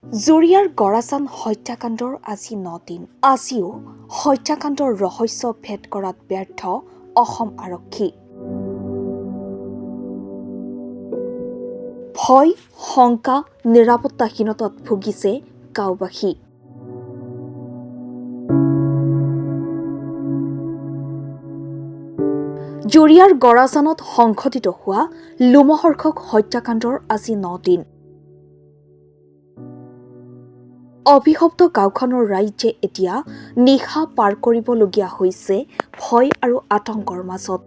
জুৰিয়াৰ গৰাচান হত্যাকাণ্ডৰ আজি ৯ দিন। আজিও হত্যাকাণ্ডৰ ৰহস্য ভেদ কৰাত ব্যৰ্থ অসম আৰক্ষী। ভয়, শংকা, নিৰাপত্তাহীনতাত ভুগিছে গাঁওবাসী। জুৰিয়াৰ গৰাচানত সংঘটিত হোৱা লোমহৰ্ষক হত্যাকাণ্ডৰ আজি ৯ দিন। অভিশপ্ত গাঁওখনৰ ৰাইজে এতিয়া নিশা পাৰ কৰিবলগীয়া হৈছে ভয় আৰু আতংকৰ মাজত।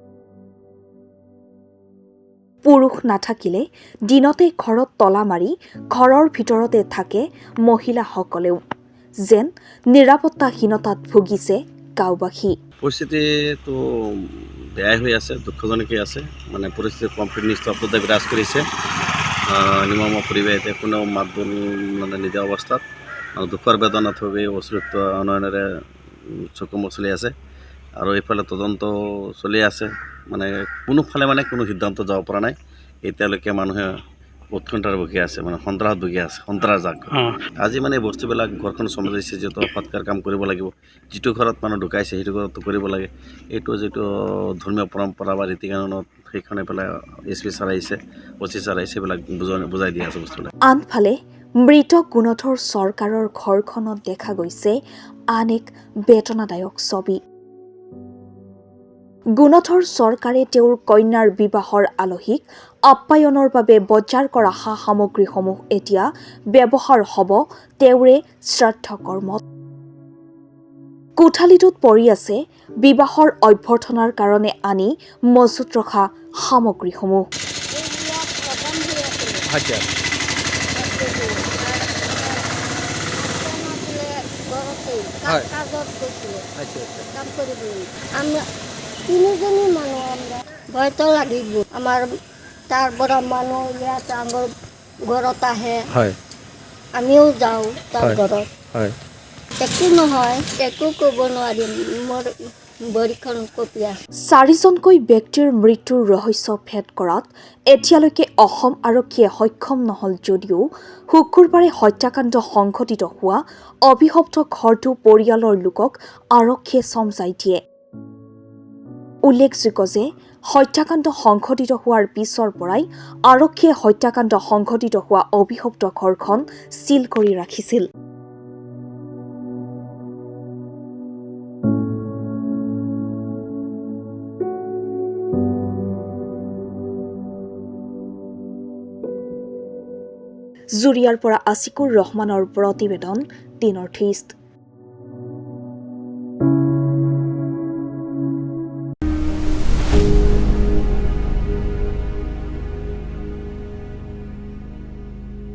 পুৰুষ নাথাকিলে দিনতে ঘৰত তলা মাৰি ঘৰৰ ভিতৰতে থাকে মহিলাসকলেও। যেন নিৰাপত্তাহীনতাত ভুগিছে গাঁওবাসী। পৰিস্থিতিটো বেয়াই হৈ আছে, দুঃখজনকেই আছে। মানে পৰিস্থিতি কমপ্লিট নিস্তব্ধতা বিৰাজ কৰিছে। নিৰ্মম পৰিৱেশ, এতিয়া কোনেও মাত বোল নিদিয়া অৱস্থাত দুখৰ বেদনাত ভোগী অশ্ৰুত নয়নেৰে চকুমুখ চলি আছে। আৰু এইফালে তদন্ত চলি আছে। মানে কোনোফালে কোনো সিদ্ধান্ত যাব পৰা নাই। এতিয়ালৈকে মানুহে উৎকণ্ঠাৰ ভুগি আছে, সন্ত্ৰাসত ভুগি আছে, সন্ত্ৰাসজাক। আজি এই বস্তুবিলাক ঘৰখন চম্ভালিছে, যিহেতু সৎকাৰ কাম কৰিব লাগিব। যিটো ঘৰত মানুহ ঢুকাইছে সেইটো ঘৰতো কৰিব লাগে। এইটো যিটো ধৰ্মীয় পৰম্পৰা বা ৰীতি কানুনত সেইখন এইফালে SP ছাৰ আহিছে, OC ছাৰ আহিছে, এইবিলাক বুজাই দিয়া আছে বস্তুবিলাক। আনফালে মৃত গুণধৰ চৰকাৰৰ ঘৰখনত দেখা গৈছে আন এক বেদনাদায়ক ছবি। গুণধৰ চৰকাৰে তেওঁৰ কন্যাৰ বিবাহৰ আলহীক আপ্যায়নৰ বাবে বজাৰ কৰা সা সামগ্ৰীসমূহ এতিয়া ব্যৱহাৰ হ'ব তেওঁৰে শ্ৰাদ্ধ কৰ্মত। কোঠালিটোত পৰি আছে বিবাহৰ অভ্যৰ্থনাৰ কাৰণে আনি মজুত ৰখা সামগ্ৰীসমূহ। তিনিজনী মানুহ আমৰা ভয়তো লাগিব। আমাৰ তাৰ পৰা মানুহ ইয়াত আমাৰ ঘৰত আহে, আমিও যাওঁ তাৰ ঘৰত। একো নহয়, একো ক'ব নোৱাৰিম, মোৰ ভৰিখন কঁপি আছে। 4জনকৈ ব্যক্তিৰ মৃত্যুৰ ৰহস্য ভেদ কৰাত এতিয়ালৈকে অসম আৰক্ষীয়ে সক্ষম নহল যদিও শুকুৰবাৰে হত্যাকাণ্ড সংঘটিত হোৱা অভিশপ্ত ঘৰটো পৰিয়ালৰ লোকক আৰক্ষীয়ে চমজাই দিয়ে। উল্লেখযোগ্য যে হত্যাকাণ্ড সংঘটিত হোৱাৰ পিছৰ পৰাই আৰক্ষীয়ে হত্যাকাণ্ড সংঘটিত হোৱা অভিশপ্ত ঘৰখন চিল কৰি ৰাখিছিল। জুৰিয়াৰ পৰা আছিকুৰ ৰহমানৰ প্ৰতিবেদন, দি নৰ্থ ইষ্ট।